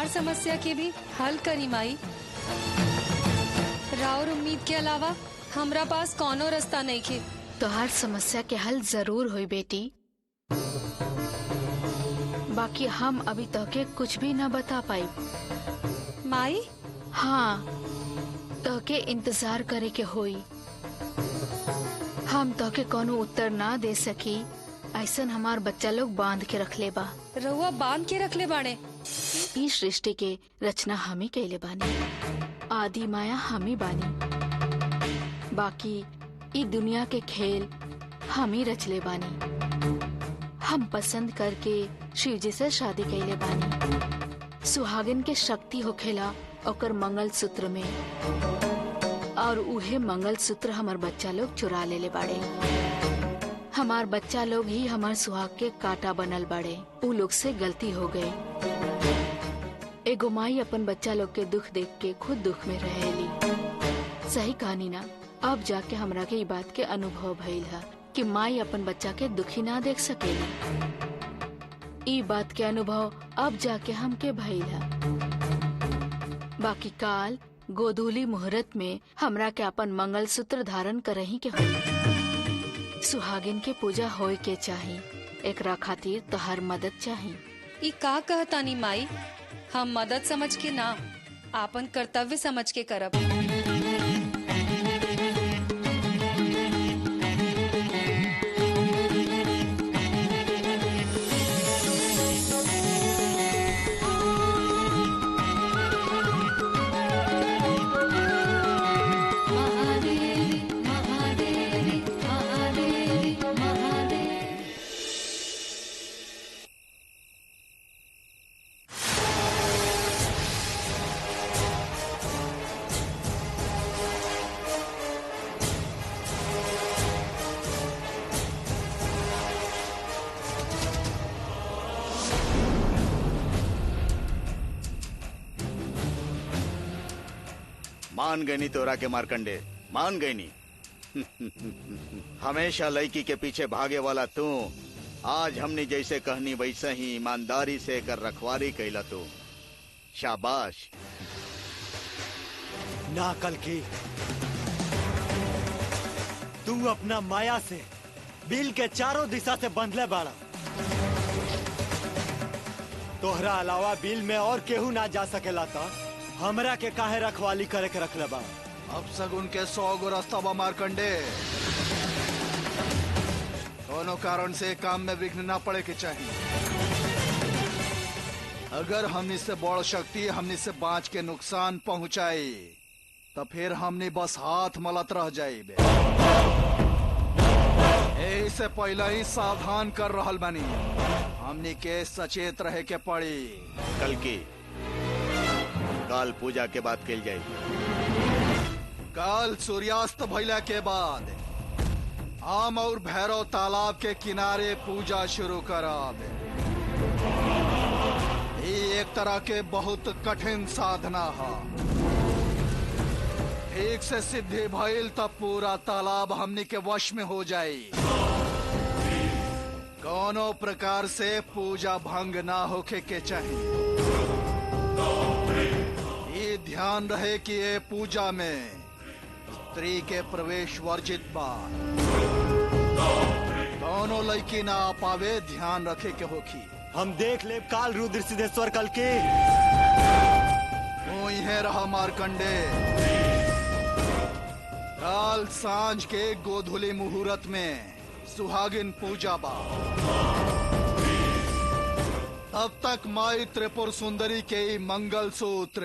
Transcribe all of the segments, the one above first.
हमार समस्या के भी हल करी माई। राउर उम्मीद के अलावा हमरा पास कौनो रास्ता नहीं खे। तोहार समस्या के हल जरूर हुई बेटी, बाकी हम अभी तोके कुछ भी न बता पाई। माई हाँ, तोके इंतजार करे के होई। हम तोके कोनो उत्तर ना दे सकी, ऐसन हमार बच्चा लोग बांध के रख ले बा। रहुआ बांध के रख ले बाड़े। ई सृष्टि के रचना हमी कैले बानी, आदि माया हमी बानी, बाकी ई दुनिया के खेल हमी रचले बानी। हम पसंद करके शिव जी से शादी कैले बानी। सुहागिन के शक्ति होखेला ओकर मंगल सूत्र में, और उहे मंगल सूत्र हमार बच्चा लोग चुरा ले बाड़े। हमार बच्चा लोग ही हमार सुहाग के कांटा बनल बाड़े। उ लोग से गलती हो गए। एगो माई अपन बच्चा लोग के दुख देख के खुद दुख में रहेली। सही कहानी ना। अब जाके हमरा के ई बात के अनुभव भइल है कि माई अपन बच्चा के दुखी ना देख सकेली। ई बात के अनुभव अब जाके हमके भइल है। बाकी काल गोधूली मुहूर्त में हमरा के अपन मंगल सूत्र धारण करही के होई। सुहागिन के पूजा होए के चाही, एकरा खातिर तोहर मदद चाही। ई का कहतानी माई? हम मदद समझ के ना, आपन कर्तव्य समझ के करब। मान गई नी तोरा के मारकंडे, मान गई नी। हमेशा लड़की के पीछे भागे वाला तू आज हमने जैसे कहनी वैसे ही ईमानदारी से कर रखवारी कैला तू। शाबाश। ना कल की तू अपना माया से बिल के चारों दिशा से बंधले बाड़ा। तोहरा अलावा बिल में और केहू ना जा सकेला था। हमरा के काहे रखवाली करे के रखले बा? अब सगुन के 100 गो रास्ता बा मारकंडे। दोनों कारण से काम में विघ्न ना पड़े के चाहिए। अगर हमने से बड़ शक्ति हमने से बाँच के नुकसान पहुंचाई तो फिर हमने बस हाथ मलत रह जाइबे। यही से पहले ही सावधान कर रहल बानी। हमने के सचेत रहे के पड़ी। कल की काल पूजा के बाद कल जाए। काल सूर्यास्त भइला के बाद हम और भैरव तालाब के किनारे पूजा शुरू करब। ये एक तरह के बहुत कठिन साधना है। ठीक से सिद्धि भइल तब पूरा तालाब हमनी के वश में हो जाई। कोनो प्रकार से पूजा भंग ना होके के चाहिए। ये ध्यान रहे कि ये पूजा में स्त्री के प्रवेश वर्जित बा। दोनों लड़की ना आ पावे, ध्यान रखे के होखी। हम देख ले काल रुद्र सिद्धेश्वर कल के। तू यहीं रहा मारकंडे। काल सांझ के गोधूली मुहूर्त में सुहागिन पूजा बा। तब तक माई त्रिपुर सुंदरी के मंगल सूत्र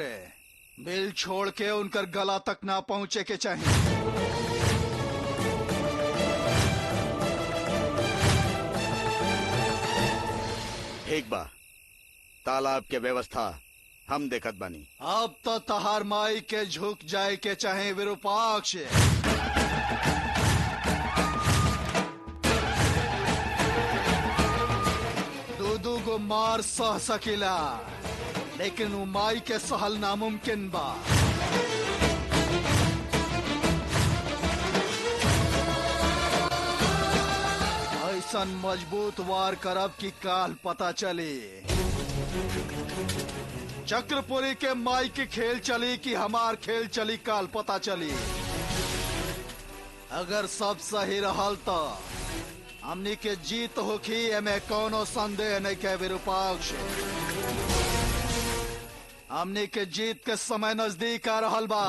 बिल छोड़ के उनकर गला तक ना पहुंचे के चाहिए। ठीक बा, तालाब के व्यवस्था हम देखत बानी। अब तो तहार माई के झुक जाए के चाहे विरूपाक्ष। दू गो मार सह सकीला, लेकिन वो माई के सहल नामुमकिन बा। ऐसन मजबूत वार करब कि काल पता चले चक्रपुरी के माई की खेल चली कि हमार खेल चली कल पता चली। अगर सब सही रहल तो हमनी के जीत होखी, एमे कोनो संदेह नहीं के विरूपाक्ष। हमनी के जीत के समय नजदीक आ रहल बा।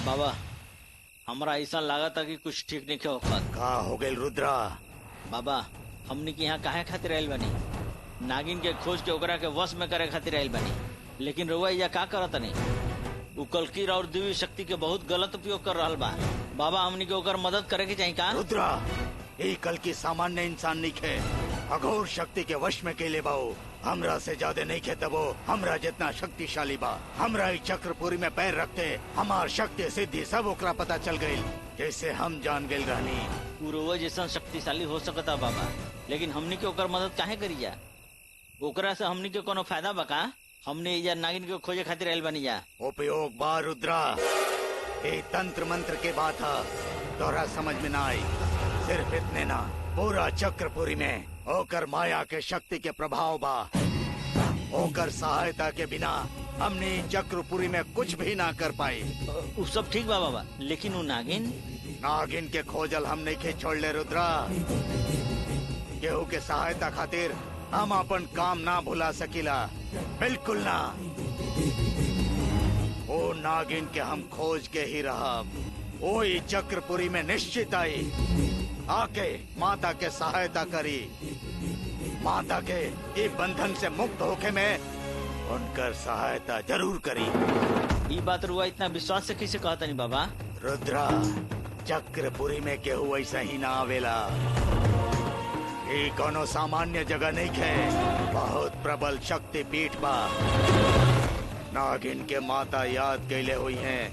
बाबा हमरा ऐसा लागत है कि कुछ ठीक नहीं क्या होगा। का हो गई रुद्रा? बाबा हमनी के यहाँ काहे खातिर आयल बनी? नागिन के खोज के ओकरा के वश में करे खातिर आयल बनी, लेकिन रउआ या का करत नहीं? उ कलकी और दिव्य शक्ति के बहुत गलत उपयोग कर रहा बा। बाबा हमनी के ओकर मदद करे के चाहिए का? रुद्रा ये कल की सामान्य इंसान नहीं खे, अघोर शक्ति के वश में केले बाओ। हमरा से ज्यादा नहीं खे तबो हमरा जितना शक्तिशाली बा। हमरा इस चक्रपुरी में पैर रखते हमार शक्ति सिद्धि सब ओकरा पता चल गई, जैसे हम जान गए रहनी। उ रउआ जैसा शक्तिशाली हो सकता बाबा, लेकिन हमनी के ओकर मदद काहे करिया? ओकरा से हमनी के कोनो फायदा बा का? हमने या नागिन के खोजे खातिर आयल बनी जा। उपयोग बा रुद्रा, ये तंत्र मंत्र के बात है, तोरा समझ में ना आई। सिर्फ इतने ना, पूरा चक्रपुरी में ओकर माया के शक्ति के प्रभाव बा। ओकर सहायता के बिना हमने चक्रपुरी में कुछ भी ना कर पाए। उ सब ठीक बा बाबा, लेकिन उ नागिन नागिन के खोजल हम नहीं के छोड़ ले रुद्रा। केहू के सहायता खातिर हम अपन काम ना भुला सकीला, बिल्कुल ना। ओ नागिन के हम खोज के ही रहा, वो ही चक्रपुरी में निश्चित आई, आके माता के सहायता करी। माता के ये बंधन से मुक्त होके में उनकर सहायता जरूर करी। ये बात रुआ इतना विश्वास से कैसे कहता नहीं बाबा? रुद्रा चक्रपुरी में केहू ऐसा ही ना आवेला। ये कोनो सामान्य जगह नहीं है, बहुत प्रबल शक्ति पीठ बा। नागिन के माता याद कैले हुई हैं,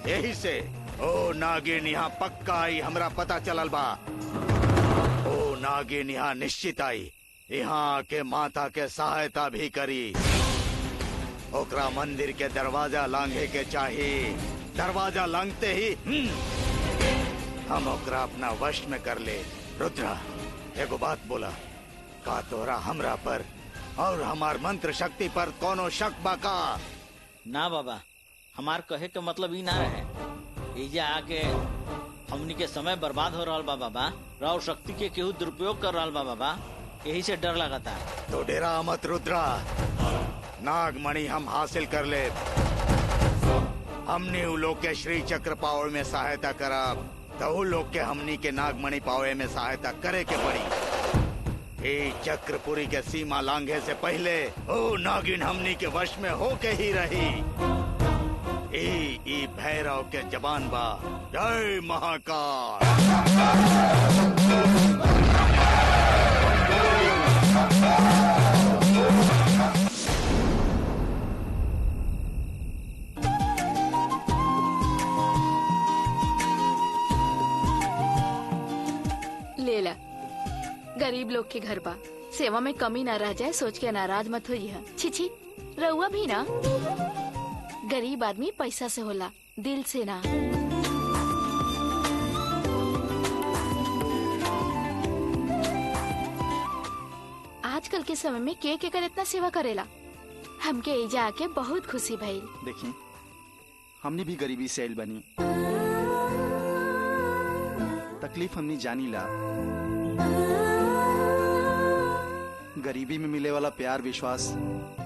यही से ओ नागिन यहाँ पक्का आई, हमरा पता चलल बा। ओ नागिन यहाँ निश्चित आई, यहाँ के माता के सहायता भी करी। ओकरा मंदिर के दरवाजा लांघे के चाहिए। दरवाजा लांघते ही हम ओकरा अपना वश में कर ले। रुद्रा एगो बात बोला, का तोरा हमरा पर और हमार मंत्र शक्ति पर कोनो शक बा का? ना बाबा, हमार कहे के मतलब ही ना रहे। एजा आके हमनी के समय बर्बाद हो रहा बा बाबा, राव शक्ति के केहू दुरुपयोग कर रहा बा बाबा, यही से डर लगता। तो डेरा मत रुद्रा, नागमणि हम हासिल कर ले। हमने उ लोग के श्री चक्र पावे में सहायता करा, तो उ लोग के हमनी के नागमणि पावे में सहायता करे के पड़ी। ये चक्रपुरी के सीमा लांघे से पहले ओ नागिन हमनी के वश में होके ही रही। ई भैरव के जबान बा। जय महाकाल। लेला, गरीब लोग के घर बा, सेवा में कमी ना रह जाए सोच के नाराज मत होई है। छी रउआ भी ना, गरीब आदमी पैसा से होला, दिल से ना। आजकल के समय में के कर इतना सेवा करेला, हमके एजा आके बहुत खुशी भइल। देखी हमने भी गरीबी से आइल बनी, तकलीफ हमने जानी ला। गरीबी में मिले वाला प्यार विश्वास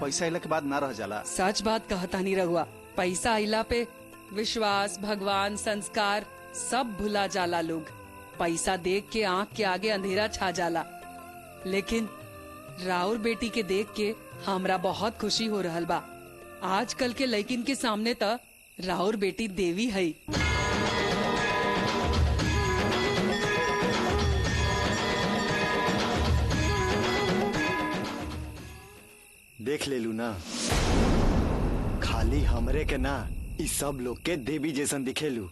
पैसा आइला के बाद ना रह जाला। सच बात कहता नहीं रहुआ, पैसा आइला पे विश्वास, भगवान, संस्कार सब भुला जाला लोग। पैसा देख के आँख के आगे अंधेरा छा जाला, लेकिन राउर बेटी के देख के हमरा बहुत खुशी हो रहल बा। आजकल के लड़किन के सामने त राउर बेटी देवी है। देख ले लू ना, खाली हमरे के ना, इस सब लोग के देवी जैसन दिखेलू।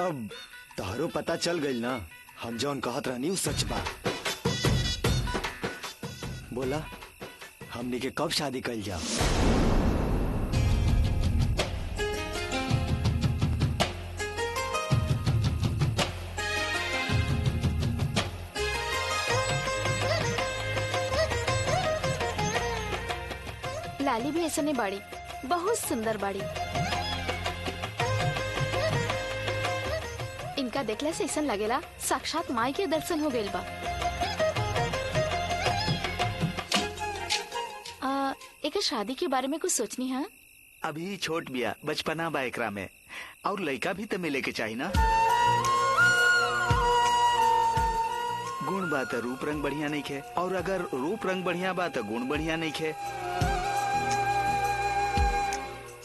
अब तोहरो पता चल गई ना, हम जौन कहत रहनी उ सच बा। बोला हमनी के कब शादी कल जाओ? लाली भी ऐसा नहीं बाड़ी, बहुत सुंदर बाड़ी। इनका देखले से ऐसा लगेला साक्षात माई के दर्शन हो गइल बा। एक शादी के बारे में कुछ सोचनी है? अभी छोट बिया, बचपना बा एकरा में, और लड़का भी तो मिले के चाहिए ना। गुण बा तो रूप रंग बढ़िया नहीं खे, और अगर रूप रंग बढ़िया बा तो गुण बढ़िया नहीं खे।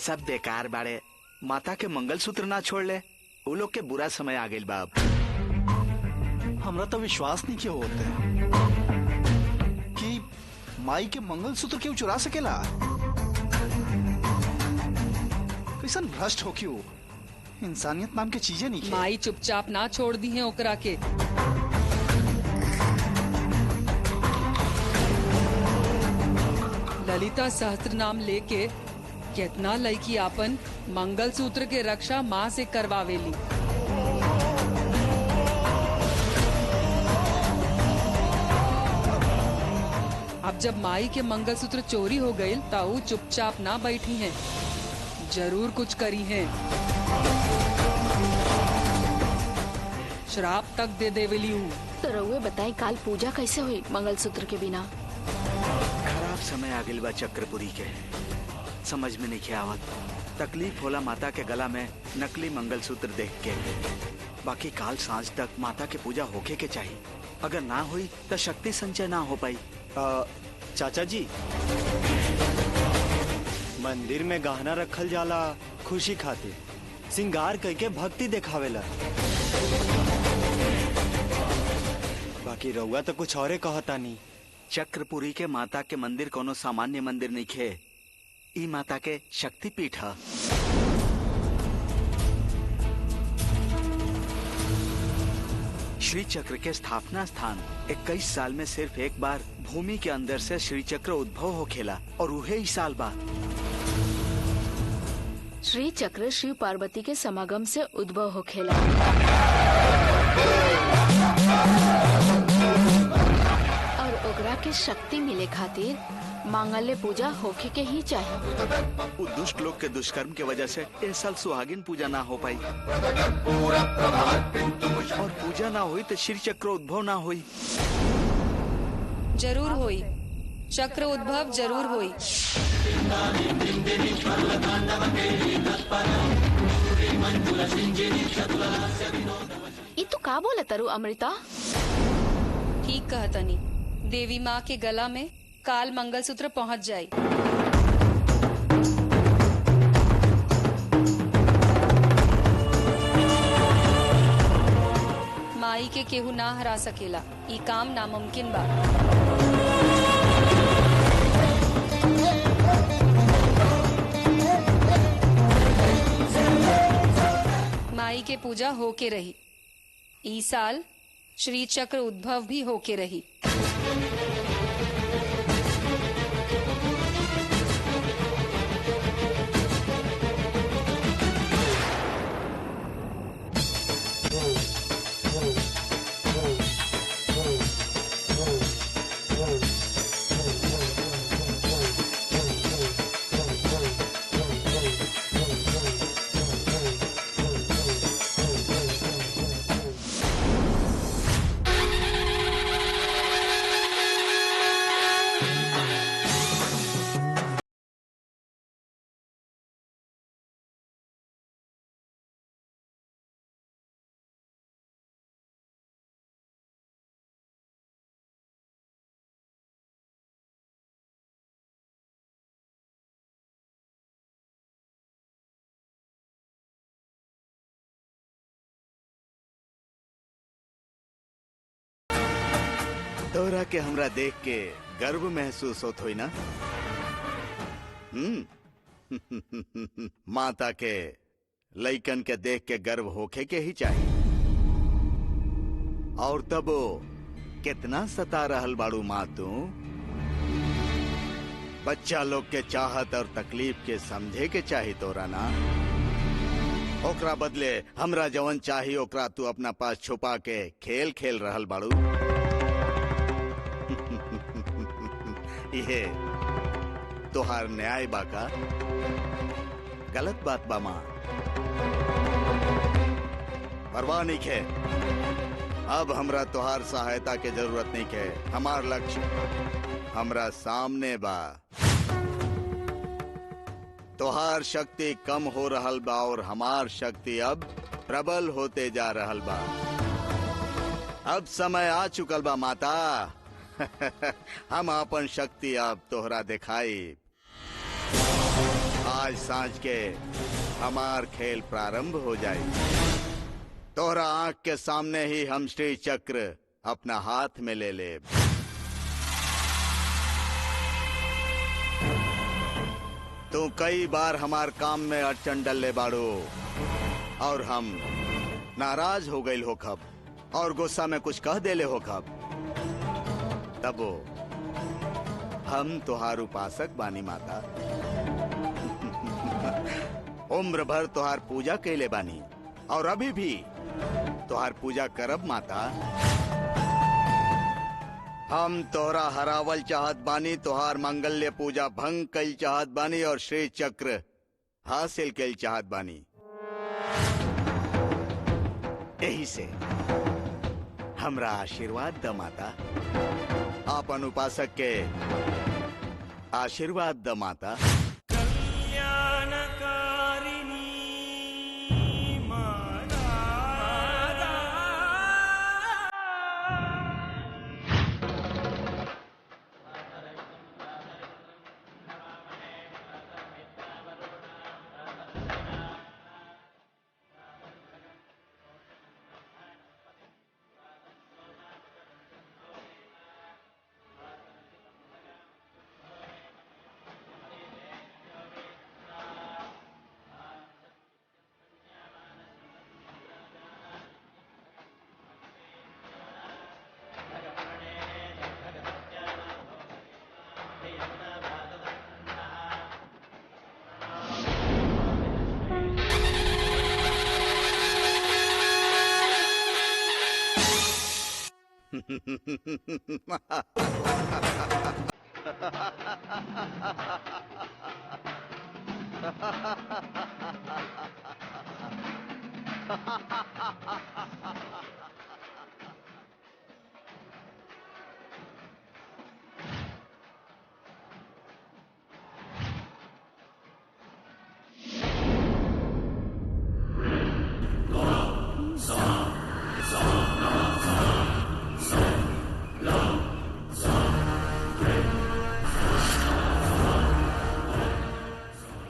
सब बेकार बाड़े। माता के मंगलसूत्र ना छोड़ ले, वो लोग के बुरा समय आ गइल बा। अब हमरा तो विश्वास नहीं क्यों होते कि माई के मंगलसूत्र क्यों चुरा सकेला। कैसन भ्रष्ट हो क्यों, इंसानियत नाम की चीजें नहीं खे। माई चुपचाप ना छोड़ दी है ओकरा के। ललिता सहस्त्र नाम लेके कितना लड़की आपन मंगलसूत्र के रक्षा माँ से करवावेली। अब जब माई के मंगलसूत्र चोरी हो गई तो वो चुपचाप ना बैठी हैं, जरूर कुछ करी हैं। श्राप तक दे देवेली हूँ। तो रउए बताई काल पूजा कैसे हुई मंगलसूत्र के बिना? खराब समय आ गइल बा चक्रपुरी के, समझ में नहीं आवत। तकलीफ होला माता के गला में नकली मंगलसूत्र देख के। बाकी काल सांझ तक माता के पूजा होके के चाहिए। अगर ना हुई तो शक्ति संचय ना हो पाई। चाचा जी, मंदिर में गहना रखल जाला खुशी खातिर, सिंगार करके भक्ति दिखावेला। बाकी रउआ तो कुछ औरे कहता नहीं। चक्रपुरी के माता के मंदिर कोनो सामान्य मंदिर नहीं खे, ई माता के शक्तिपीठ है। श्री चक्र के स्थापना स्थान 21 साल में सिर्फ एक बार भूमि के अंदर से श्री चक्र उद्भव हो खेला, और उहे ही साल बाद श्री चक्र शिव पार्वती के समागम से उद्भव हो खेला। और ओकरा के शक्ति मिले खातिर मांगल्य पूजा होके के ही चाहिए। वो दुष्ट लोग के दुष्कर्म के वजह से इस साल सुहागिन पूजा ना हो पाई, और पूजा ना हुई तो श्री चक्र उद्भव ना हुई। जरूर होई, चक्र उद्भव जरूर होई। ये तो का बोला तरु अमृता? ठीक कहतनी, देवी माँ के गला में काल मंगलसूत्र पहुँच जाये। माई के केहू ना हरा सकेला, ई काम नामुमकिन बा। माई के पूजा होके रही, ई साल श्री चक्र उद्भव भी होके रही। तोरा के हमरा देख के गर्व महसूस होत होई ना? माता के लइकन के देख के गर्व होके के ही चाहिए। और तब कितना सता रहल बाड़ू माँ तू। बच्चा लोग के चाहत और तकलीफ के समझे के चाही तोरा ना। ओकरा बदले हमरा जवन चाही ओकरा तू अपना पास छुपा के खेल खेल रहल बाड़ू। ये तोहार न्याय बाका गलत बात बा माँ। परवाह नहीं खे, अब हमरा तोहार सहायता के जरूरत नहीं खे। हमार लक्ष्य हमरा सामने बा। तोहार शक्ति कम हो रहल बा और हमार शक्ति अब प्रबल होते जा रहल बा। अब समय आ चुकल बा माता। हम अपन शक्ति अब तोहरा दिखाई। आज सांझ के हमार खेल प्रारंभ हो जाए। तोहरा आंख के सामने ही हम श्री चक्र अपना हाथ में ले ले। तू कई बार हमार काम में अड़चन डलले बाड़ू और हम नाराज हो गई हो खब और गुस्सा में कुछ कह देले हो खब। तबो हम तुहार उपासक बानी माता। उम्र भर तुहार पूजा कैले बानी और अभी भी तुहार पूजा करब माता। हम तोहरा हरावल चाहत बानी, तुहार मंगल्य पूजा भंग कल चाहत बानी और श्री चक्र हासिल कल चाहत बानी। यही से हमरा आशीर्वाद द माता। आपन उपासक के आशीर्वाद द माता।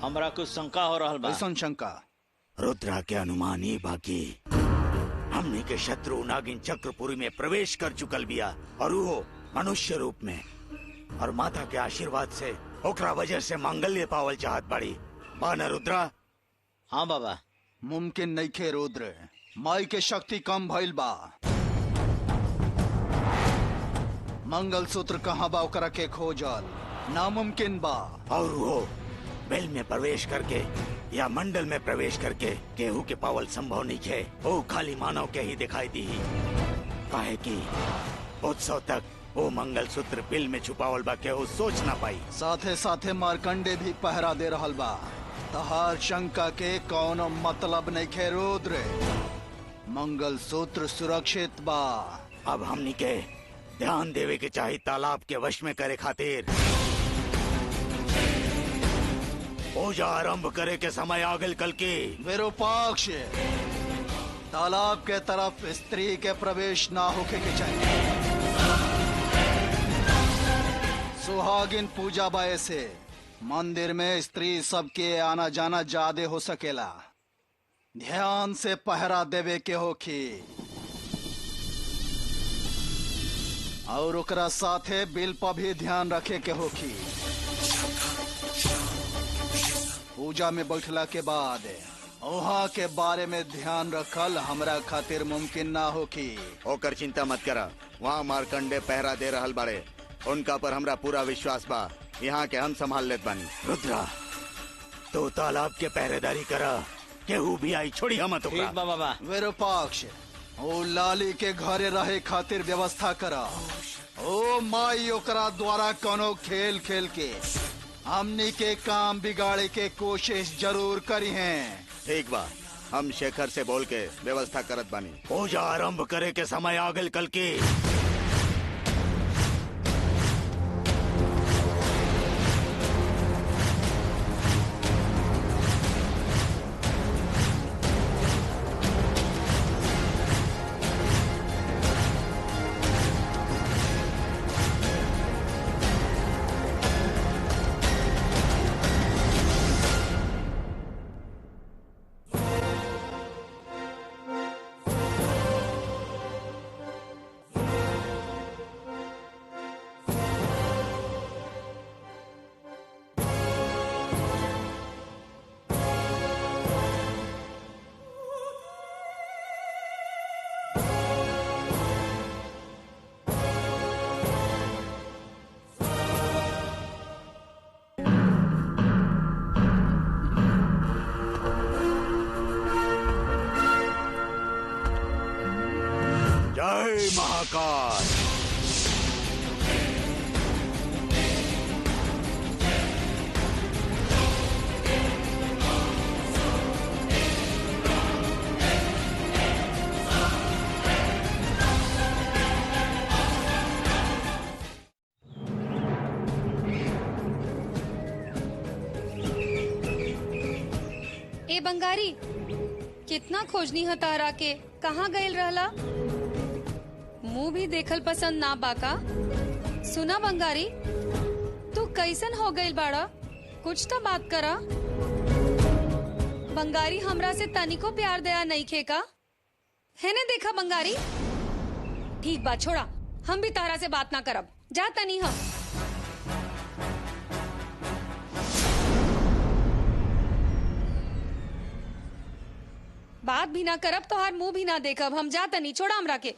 हमरा कुछ शंका हो रहल बा। ऐसन शंका? रुद्रा के अनुमान ही बाकी हमने के शत्रु नागिन चक्रपुरी में प्रवेश कर चुकल बिया और वो मनुष्य रूप में, और माता के आशीर्वाद से ओकरा वजह से मांगल्य पावल चाहत बड़ी बा न रुद्रा? हाँ बाबा। मुमकिन नहीं खे रुद्र, माई के शक्ति कम भइल बा। मंगलसूत्र कहाँ बा ओकरा के खोजल नामुमकिन बा। और वो बेल में प्रवेश करके या मंडल में प्रवेश करके केहू के पावल संभव नहीं है। वो खाली मानव के ही दिखाई दी। काहे कि उत्सव तक वो मंगलसूत्र बिल में छुपावल बा केहू सोच ना पाई। साथे साथे मार्कंडे भी पहरा दे रहल बा। तहार शंका के कौनो मतलब नहीं खे रुद्र, मंगलसूत्र सुरक्षित बा। अब हमनी के ध्यान देवे के चाही तालाब के वश में करे खातिर। पूजा आरंभ करे के समय आ गइल कल की। विरूपाक्ष, तालाब के तरफ स्त्री के प्रवेश ना होके के चाहिए। सुहागिन पूजा बाय से मंदिर में स्त्री सबके आना जाना ज्यादा हो सकेला। ध्यान से पहरा देवे के होखी और ओकरा साथे बिल पर भी ध्यान रखे के होखी। पूजा में बैठला के बाद वहाँ के बारे में ध्यान रखल हमरा खातिर मुमकिन ना होखी। ओकर चिंता मत करा, वहाँ मार्कंडे पहरा दे रहल बाड़े। उनका पर हमरा पूरा विश्वास बा। यहाँ के हम संभाल लेत बानी। रुद्रा, तो तालाब के पहरेदारी करा, केहू भी आई छोड़ी हम तो। ठीक बा बाबा। विरूपाक्ष, ओ लाली के घरे रहे खातिर व्यवस्था करा। ओ माई ओकरा द्वारा कोनो खेल खेल के हमनी के काम बिगाड़े के कोशिश जरूर करी हैं। ठीक बा, हम शेखर से बोल के व्यवस्था करत बानी। पूजा आरंभ करे के समय आ गइल कल की। जय महाकाल। ए बंगारी, कितना खोजनी है तारा के, कहाँ गइल रहला? मुंह भी देखल पसंद ना बाका। सुना बंगारी, तू कैसन हो गइल बाड़ा? कुछ तो बात करा। बंगारी, हमरा से तनिको प्यार दया नहीं खेका है ने? देखा बंगारी, ठीक बात छोड़ा, हम भी तारा से बात ना करब। जा तनी हम। बात भी ना करब तो हार मुंह भी ना देखब हम। जा तनी, छोड़ा हमरा के।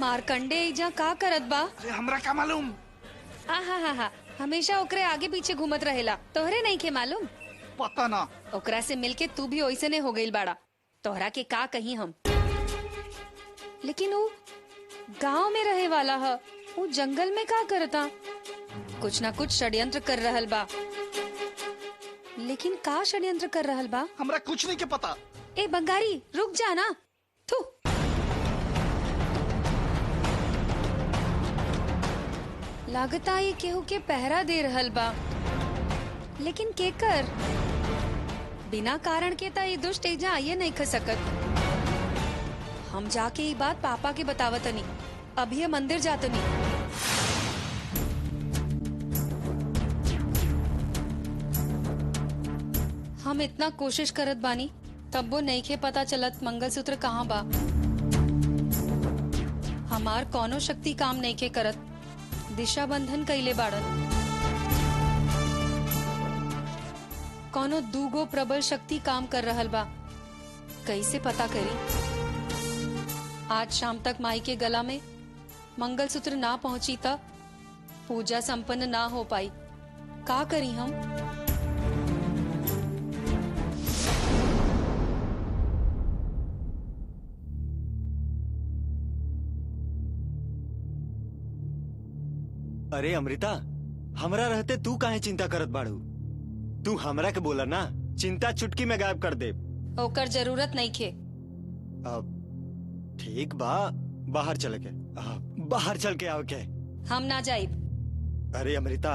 मारकंडे इजा का करत बा? हमरा का मालूम? हा, हमेशा ओकरे आगे पीछे घूमत रहेला। तोहरे नहीं के मालूम? पता ना। ओकरा से मिलके तू भी ओइसे ने हो गइल बाड़ा। तोहरा के का कहीं हम। लेकिन वो गांव में रहे वाला है, वो जंगल में का करता? कुछ ना कुछ षड्यंत्र कर रहल बा। लेकिन का षड्यंत्र कर रहल बा? हमरा कुछ नहीं के पता। ए बंगारी, रुक जा ना। थू। लागता ये केहू के पहरा दे रहल बा। लेकिन केकर? बिना कारण के ता ये दुष्ट एजा आइए नहीं ख सकत। हम जाके ये बात पापा के बतावतनी। अभी ये मंदिर जातनी। हम इतना कोशिश करत बानी, तब वो नहीं के पता चलत मंगलसूत्र कहाँ बा। हमार कौनो शक्ति काम नहीं के करत। दिशा बंधन कइले बाड़न। कौनो दूगो प्रबल शक्ति काम कर रहल बा। कैसे पता करी? आज शाम तक माई के गला में मंगलसूत्र ना पहुंची तब पूजा संपन्न ना हो पाई। का करी हम? अरे अमृता, हमरा रहते तू काहे चिंता करत बाड़ू? तू हमरा के बोला ना, चिंता चुटकी में गायब कर दे। ओकर जरूरत नहीं खे। अब ठीक बा, बाहर चल के बाहर चल के आओ के। हम ना जाइब। अरे अमृता,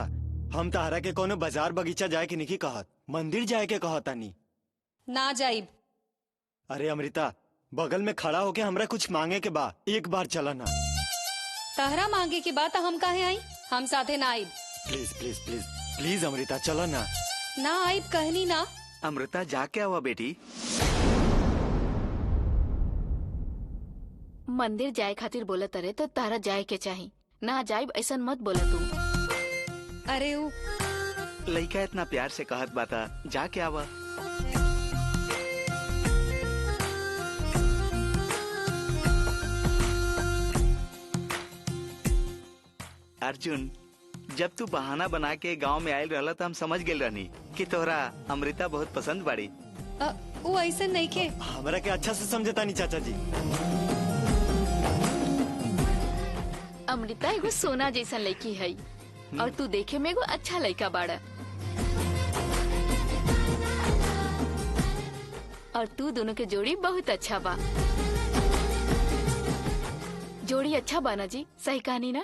हम तारा के कोनो बाजार बगीचा जाए के नहीं कहत, मंदिर जाए के कहतानी। ना जाइब। अरे अमृता, बगल में खड़ा होके हमरा कुछ मांगे के बा, एक बार चला ना। तहरा मांगे की बात हम काहे आई? हम साथे ना आइब। Please please please please Amrita, चलो ना। ना आई कहनी ना। अमृता जाके आवा बेटी। मंदिर जाए खातिर बोलत अरे तो तारा जाए के चाही, ना जाइब ऐसा मत बोला तू। अरे ऊ लइका इतना प्यार से कहत बाता, जाके आवा। अर्जुन, जब तू बहाना बना के गांव में आयल रहला तो हम समझ गेल रहनी कि तोहरा अमृता बहुत पसंद बाड़ी। वो ऐसा नहीं के। हमरा के अच्छा से समझता नहीं चाचा जी। अमृता एगो सोना जैसा लड़की है और तू देखे में एगो अच्छा लड़का बाड़ा, और तू दोनों के जोड़ी बहुत अच्छा बा। जोड़ी अच्छा बाना जी, सही कहानी ना?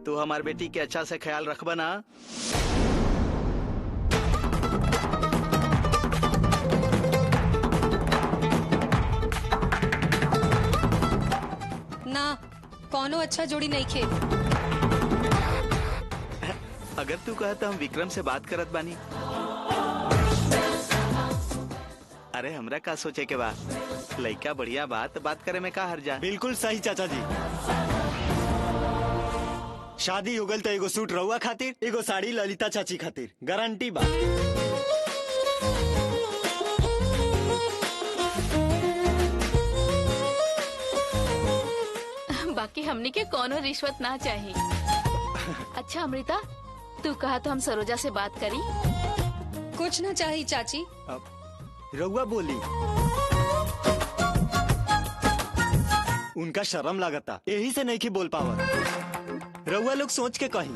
तू हमार बेटी के अच्छा से ख्याल रखबा ना। ना कौनो अच्छा जोड़ी नहीं खे। अगर तू कहे तो हम विक्रम से बात करत बानी। अरे हमरा का सोचे के बा, लइका बढ़िया बात करे में का हर्जा। बिल्कुल सही चाचा जी। शादी हो गल तो एगो सूट रहुआ खातिर, एगो साड़ी ललिता चाची खातिर, गारंटी बा। बाकी हमनी के कोनो रिश्वत ना चाहिए। अच्छा अमृता, तू कहा तो हम सरोजा से बात करी। कुछ ना चाहिए चाची। रहुआ बोली। उनका शर्म लागता, यही से नहीं की बोल पावत। रहुआ लोग सोच के कहीं।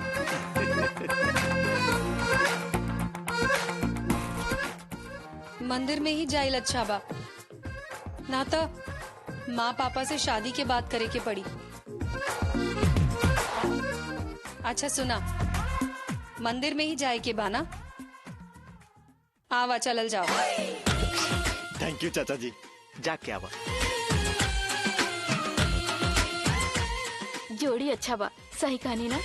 मंदिर में ही जाइल अच्छा बा, ना तो माँ पापा से शादी के बात करे के पड़ी। अच्छा सुना, मंदिर में ही जाए के बाना। आवा चलल जाओ। थैंक यू चाचा जी। जाके आवा। जोड़ी अच्छा बा, सही कहानी ना?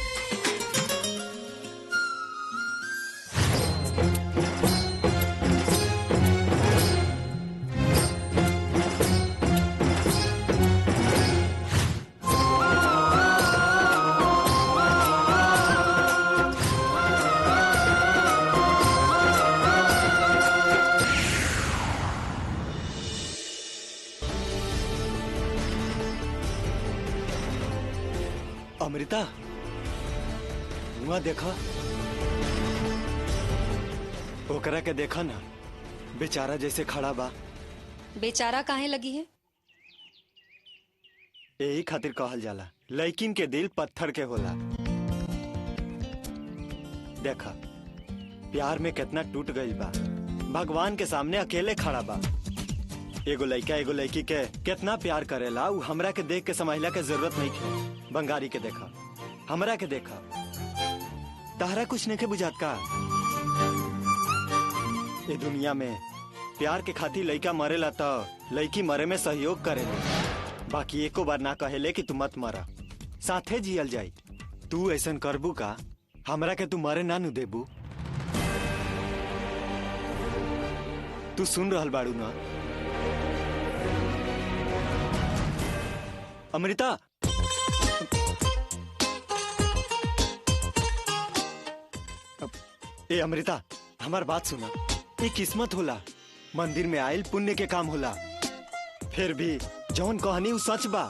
अमृता, वहाँ देखा, ओकरा के देखा ना, बेचारा जैसे खड़ा बा। बेचारा काहे लगी है? यही खातिर कहल जाला, लड़किन के दिल पत्थर के होला। देखा, प्यार में कितना टूट गई बा, भगवान के सामने अकेले खड़ा बा। एगो लड़का एगो लड़की के कितना प्यार करेला, उ हमरा के देख के समझला के जरूरत नहीं है। बंगारी के देखा, हमरा के देखा, तारा कुछ नहीं के बुझात का? ये दुनिया में प्यार के खातिर लड़का मरेला तो लड़की मरे में सहयोग करेला, बाकी एको बार ना कहेले कि तू मत मरा, साथे जियल जाई। तू ऐसन करबू का? हमरा के तू मरे ना नु देबू? तू सुन रहल बाड़ू ना? अमृता, ए अमृता, हमार बात सुना। ये किस्मत होला, मंदिर में आयल पुण्य के काम होला। फिर भी जौन कहानी उ सच बा।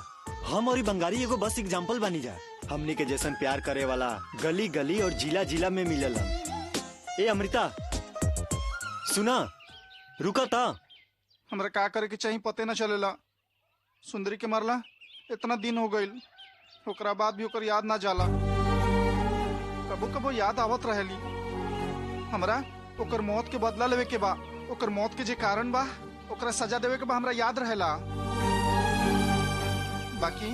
हम और बंगारी एगो बस एग्जाम्पल बनी जा। हमनी के जैसन प्यार करे वाला गली गली और जिला जिला में मिलेला। ए अमृता, सुना, रुका ता। हमरा का करे के चाहिए पते न चलेला। सुंदरी के मरला इतना दिन हो गईल, ओकरा बाद भी ओकर याद ना जाला। कबो कबो याद आवत रहेली। हमरा ओकर मौत के बदला लेवे के बा। ओकर मौत के जे कारण बा, ओकरा सजा देवे के बा, हमरा याद रहेला। बाकी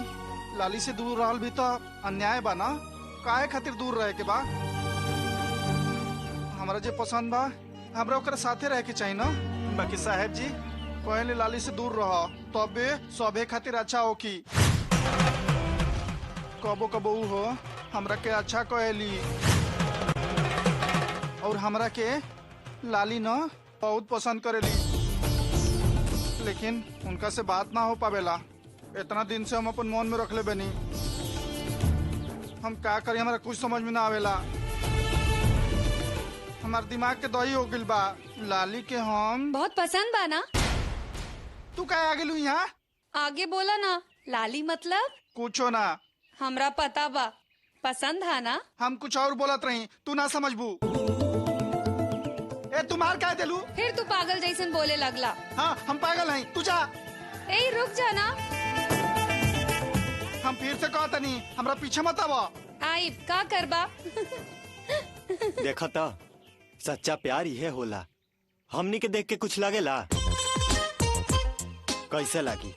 लाली से दूर रहल भी तो अन्याय बा ना? काहे खातिर दूर रहे के बा? हमरा जे पसंद बा, हमरा ओकरा साथे रहे के चाहिए ना। बाकी साहब जी कहले लाली से दूर रह, तबे सबे खातिर अच्छा हो की। कबो कबो उ हो हमरा के अच्छा कहली। और हमरा के लाली न बहुत पसंद करेली, लेकिन उनका से बात ना हो पावेला। इतना दिन से हम अपन मन में रख ले बनी। हम का करी, हमारा कुछ समझ में ना आवेला। हमार दिमाग के दही हो गइल बा। लाली के हम बहुत पसंद बा ना? तू का आ गेलू यहाँ? आगे बोला ना। लाली मतलब? कुछो ना। हमरा पता बा, पसंद है ना? हम कुछ और बोलत रही, तू ना समझबू। ए तुम्हार क्या देलू? फिर तू पागल जैसन बोले लगला। हाँ हम पागल हैं, तू जा। ए रुक जा ना। हम फिर से कहता नहीं, हमरा पीछे मत आवा। आई का करबा? देखा था, सच्चा प्यार यह होला। हमनी के देख के कुछ लगेला? कैसे लागी?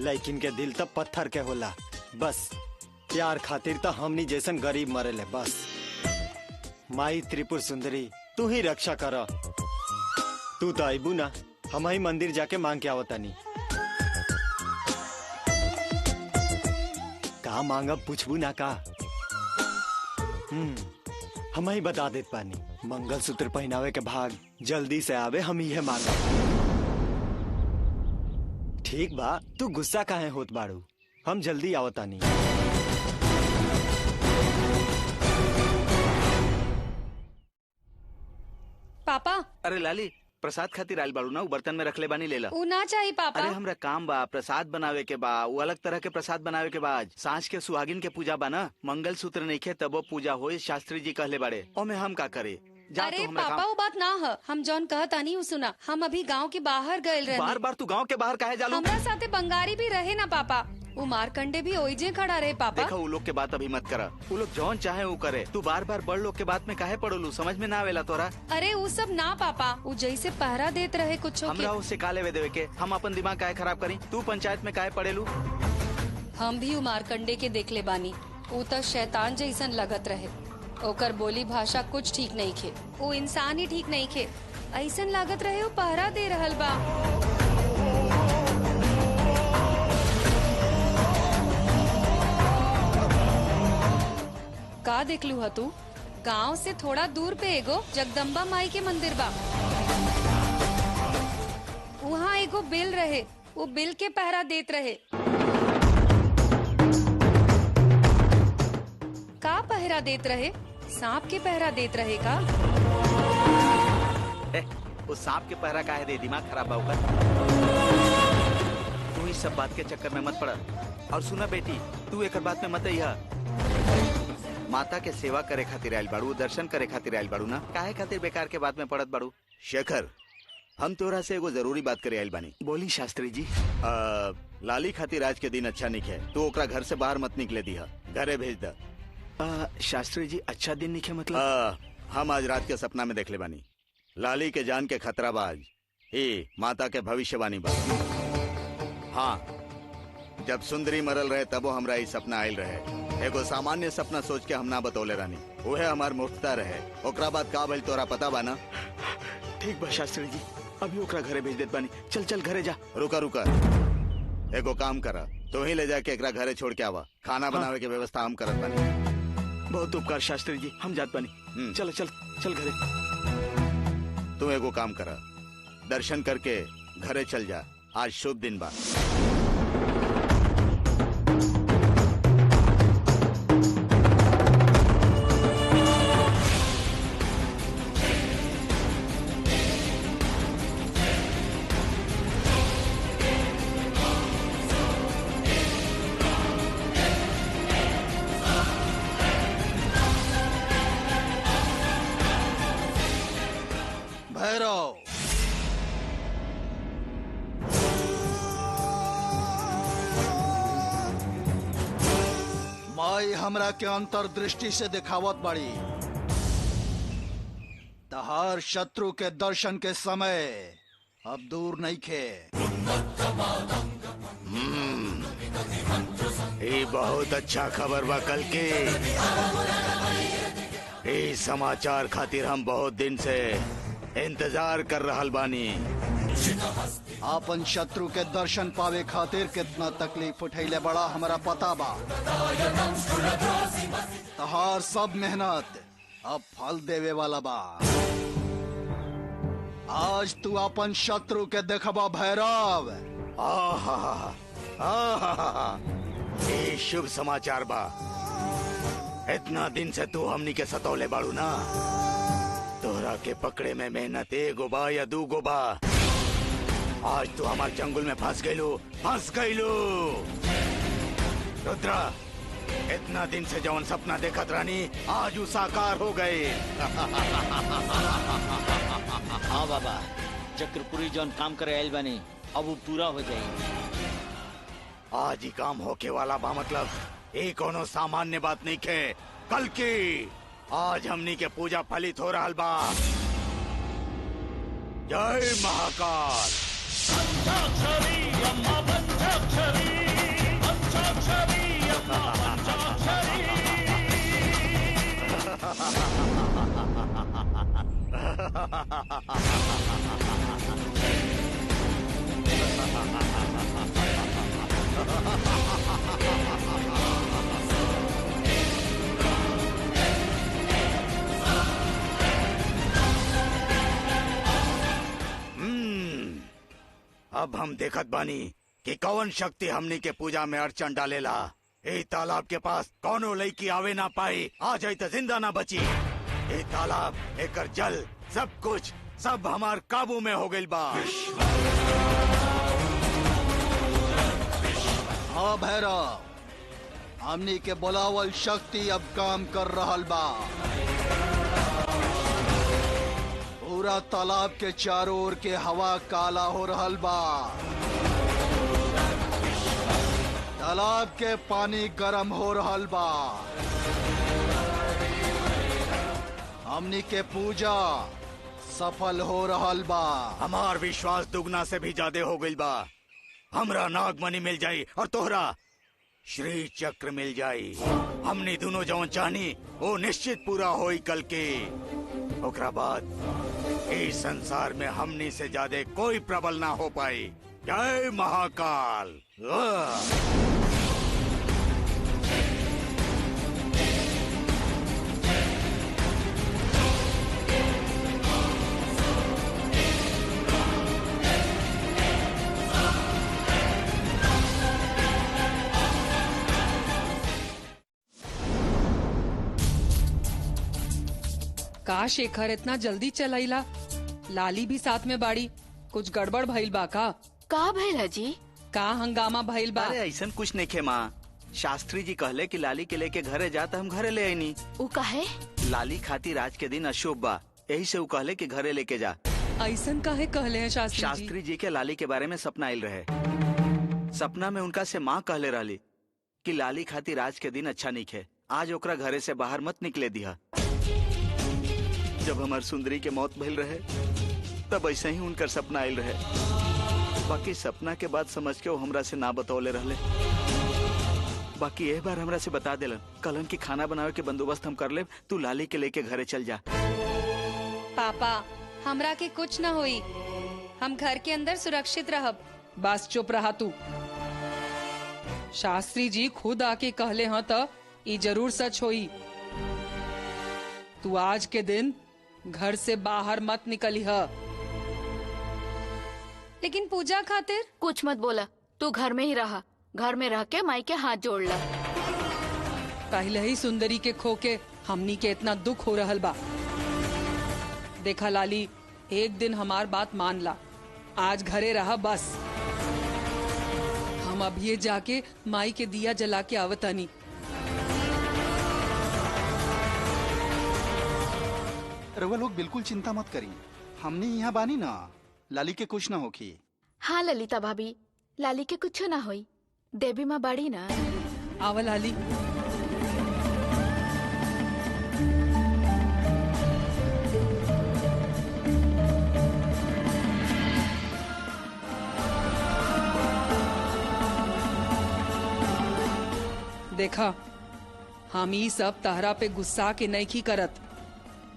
लेकिन के दिल तो पत्थर के होला। बस प्यार खातिर तो हमनी जैसन गरीब मरेले बस। माई त्रिपुर सुंदरी, तू ही रक्षा कर। तू तो आईबू ना, हम ही मंदिर जाके मांग के आवतानी। का मांगब पूछबू ना का? हम ही बता देत पानी। मंगलसूत्र पहनावे के भाग जल्दी से आवे, हम ही मांगब। ठीक बा, तू गुस्सा काहे होत बाड़ू? हम जल्दी आवतानी। पापा। अरे लाली, प्रसाद खातिर आइल बाड़ू ना, उ बर्तन में रख ले बानी, ले ला। उ ना चाहिए पापा। अरे हमरा काम बा, प्रसाद बनावे के बा। वो अलग तरह के प्रसाद बनावे के बाद सांझ के सुहागिन के पूजा बा ना। मंगल सूत्र नहीं खे तबो पूजा होई, शास्त्री जी कहले बाड़े। ओमे हम का करे? जा अरे तो हमरा पापा काम। वो बात ना है। हम जौन कहता नहीं सुना। हम अभी गांव के बाहर गए रहे। बार बार तू गांव के बाहर काहे जालू? हमरा साथे बंगारी भी रहे ना पापा। वो मारकंडे भी ओइजे खड़ा रहे पापा। देखो, वो लोग के बात अभी मत करा। वो लोग जौन चाहे वो करे। तू बार बार बड़ लोग के बात में काहे पड़ोलू? समझ में ना आवेला तोरा? अरे वो सब ना पापा, वो जैसे पहरा देत रहे कुछ हमरा उससे काले वे देवे के। हम अपन दिमाग काहे खराब करी? तू पंचायत में काहे पड़ेलू? हम भी मारकंडे के देख ले बानी। वो तो शैतान जैसन लगत रहे। ओकर बोली भाषा कुछ ठीक नहीं खे। वो इंसान ही ठीक नहीं खे। ऐसन लागत रहे वो पहरा दे रहल बा। का देखलू हा तू? गांव से थोड़ा दूर पे एगो जगदम्बा माई के मंदिर बा। वहाँ एगो बिल रहे, वो बिल के पहरा देत रहे। का पहरा देत रहे? सांप के पहरा देत रहे का? वो सांप के पहरा काहे दे? दिमाग खराब बा। तू इस सब बात के चक्कर में मत पड़ा। और सुना बेटी, तू एक बात में मत अइहा। माता के सेवा करे खातिर आइल बाड़ू, दर्शन करे खातिर आइल बाड़ू ना। काहे खातिर बेकार के बात में पड़त बाड़ू? शेखर, हम तोरा से एगो जरूरी बात करे आइल बानी। बोली शास्त्री जी। लाली खातिर आज के दिन अच्छा निके। तू ओकरा घर से बाहर मत निकले दिहा, घरे भेज दा। शास्त्री जी, अच्छा दिन निके मतलब? हम आज रात के सपना में देख ले बानी। लाली के जान के खतरा बा आज। माता के भविष्यवाणी बा। हाँ, जब सुंदरी मरल रहे तबो हमरा ई सपना आयल रहे। एगो सामान्य सपना सोच के हम ना बतौले रानी। उहे हमार मुफ्ता रहे। ओकरा बाद का भइल तोरा पता बा ना? ठीक बा शास्त्री जी, अभी ओकरा घरे भेज देत बानी। चल चल घरे जा। रुका रुका, एगो काम करा, तू ही ले जाके एकरा घरे छोड़ के आवा। खाना बनावे के व्यवस्था हम करत बानी। बहुत उपकार शास्त्री जी, हम जात बानी। चल चल चल घरे। तू एगो काम करा, दर्शन करके घरे चल जा। आज शुभ दिन बा। भैरव, माई हमरा के अंतर्दृष्टि से दिखावत बड़ी। तहार शत्रु के दर्शन के समय अब दूर नहीं खे। ये बहुत अच्छा खबर बा कल के। ये समाचार खातिर हम बहुत दिन से इंतजार कर रहल बानी। आपन शत्रु के दर्शन पावे खातिर कितना तकलीफ उठैले बड़ा हमरा पता बा। तहार सब मेहनत अब फल देवे वाला बा। आज तू अपन शत्रु के देखबा भैरव। आहा, आहा, ये शुभ समाचार बा। इतना दिन से तू हमनी के सतौले बाड़ू ना, तोहरा के पकड़े में मेहनत एगो बा या दूगो बा। आज तू हमार जंगल में फंस गईलू। रुद्रा, इतना दिन से जवन सपना देखत रानी आज उ साकार हो गए। हाँ बाबा, चक्रपुरी जौन काम करे आयल बानी अब वो पूरा हो जाए। आज ही काम होके वाला बा, मतलब ये कोनो सामान्य बात नहीं खे। कल की आज हमनी के पूजा फलित हो रहल बा। जय महाकाल। अब हम देखत बानी कि कौन शक्ति हमनी के पूजा में अड़चन डालेला। ए तालाब के पास कौनो लड़की आवे ना पाई, आ जाई तो जिंदा ना बची। ए तालाब, एकर जल, सब कुछ सब हमार काबू में हो गइल बा। हाँ भैरव, हमनी के बुलावल शक्ति अब काम कर रहल बा। पूरा तालाब के चारों ओर के हवा काला हो रहल बा। तालाब के पानी गर्म हो रहल बा। हमनी के पूजा सफल हो रहल बा। हमार विश्वास दुगना से भी ज्यादा हो गइल बा। हमरा नागमणि मिल जाई और तोहरा श्री चक्र मिल जाई। हमने दोनों जवन चाहनी वो निश्चित पूरा होई कल के। ओकरा बाद इस संसार में हमनी से ज्यादा कोई प्रबल ना हो पाई। जय महाकाल। का शेखर इतना जल्दी चलाइला? लाली भी साथ में बाड़ी, कुछ गड़बड़ भइल बा का? का भइल जी? का हंगामा भइल बा? अरे ऐसा कुछ नहीं खे माँ। शास्त्री जी कहले कि लाली के लेके घरे जा, तो हम घरे ले आईनी। उ काहे? लाली खातिर आज के दिन अशुभ बा, यही से उ कहले कि घरे लेके जा। ऐसन काहे कहले हैं शास्त्री जी? शास्त्री जी के लाली के बारे में सपना आयल रहे। सपना में उनका से माँ कहले रहली कि लाली खातिर आज के दिन अच्छा नहीं खे, आज ओकरा घरे से बाहर मत निकले दिया। जब हमार सुंदरी के मौत भइल रहे तब ऐसे ही उनकर सपना आयल रहे। बाकी सपना के बाद समझ के वो हमरा से ना बतौले रहले। बाकी एक बार हमरा से बता देलन, कलन की खाना बनावे के बंदोबस्त हम कर ले, तू लाली के लेके घरे चल जा। पापा, हमरा के कुछ न होई, हम घर के अंदर सुरक्षित रहब। बस चुप रहा तू। शास्त्री जी खुद आके कहले हाँ तो ये जरूर सच होई। तू आज के दिन घर से बाहर मत निकली है। लेकिन पूजा खातिर? कुछ मत बोला, तू घर में ही रहा। घर में रह के माई के हाथ जोड़ ला। पहले ही सुंदरी के खो के हमनी के इतना दुख हो रहल बा। देखा लाली, एक दिन हमार बात मान ला, आज घरे रहा बस। हम अभी जाके माई के दिया जला के आवतानी। रउआ लोग बिल्कुल चिंता मत करी, हमने यहाँ बानी ना, लाली के कुछ ना होखी। हाँ ललिता भाभी, लाली के कुछ ना होई। देवी माँ बाड़ी ना। आवा लाली। देखा, हम ई सब तहरा पे गुस्सा के नहीं करत,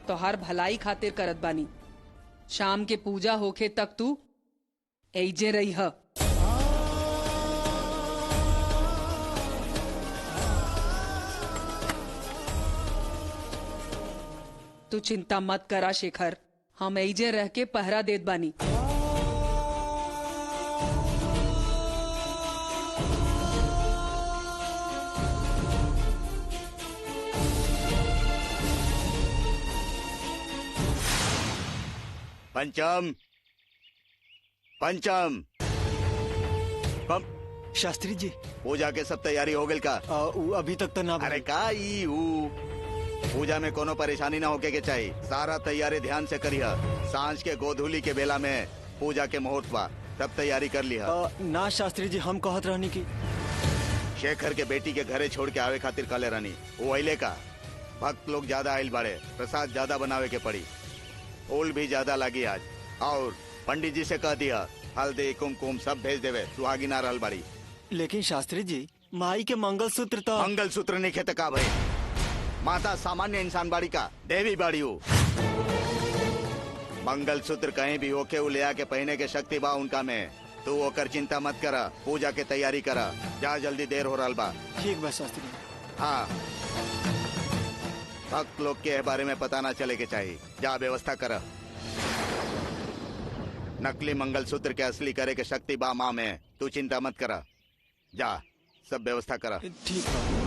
तो हर भलाई खातिर करत बानी। शाम के पूजा होखे तक तू एजे रही है। तू चिंता मत करा शेखर, हम एजे रह के पहरा देत बानी। पंचम, पंचम, शास्त्री जी, पूजा के सब तैयारी हो गई का? अभी तक तो ना अरे का ई पूजा में कोनो परेशानी ना होके के चाहिए। सारा तैयारी ध्यान से करिया। सांझ के गोधूली के बेला में पूजा के मुहूर्त बा, सब तैयारी कर लिया। ना शास्त्री जी, हम कहत रहनी की शेखर के बेटी के घरे छोड़ के आवे खातिर काले रानी वो अइले का। भक्त लोग ज्यादा आइल बाड़े, प्रसाद ज्यादा बनावे के पड़ी, फूल भी ज्यादा लगी आज। और पंडित जी से कह दिया हल्दी कुमकुम सब भेज देवे, सुहागी ना रहल बाड़ी। लेकिन शास्त्री जी, माई के मंगलसूत्र तो मंगलसूत्र नहीं खेत का भाई, माता सामान्य इंसान बाड़ी का, देवी बाड़ी हो। मंगलसूत्र कहीं भी होके उ ले आके पहने के शक्ति बा उनका में। तू ओकर चिंता मत करा, पूजा के तैयारी करा, जा जल्दी देर हो रहा बा। ठीक बा शास्त्री जी। हाँ, भक्त लोग के बारे में पता ना चले के चाहिए, जा व्यवस्था करा। नकली मंगलसूत्र के असली करे के शक्ति बा माँ में, तू चिंता मत करा, जा सब व्यवस्था करा। ठीक बा।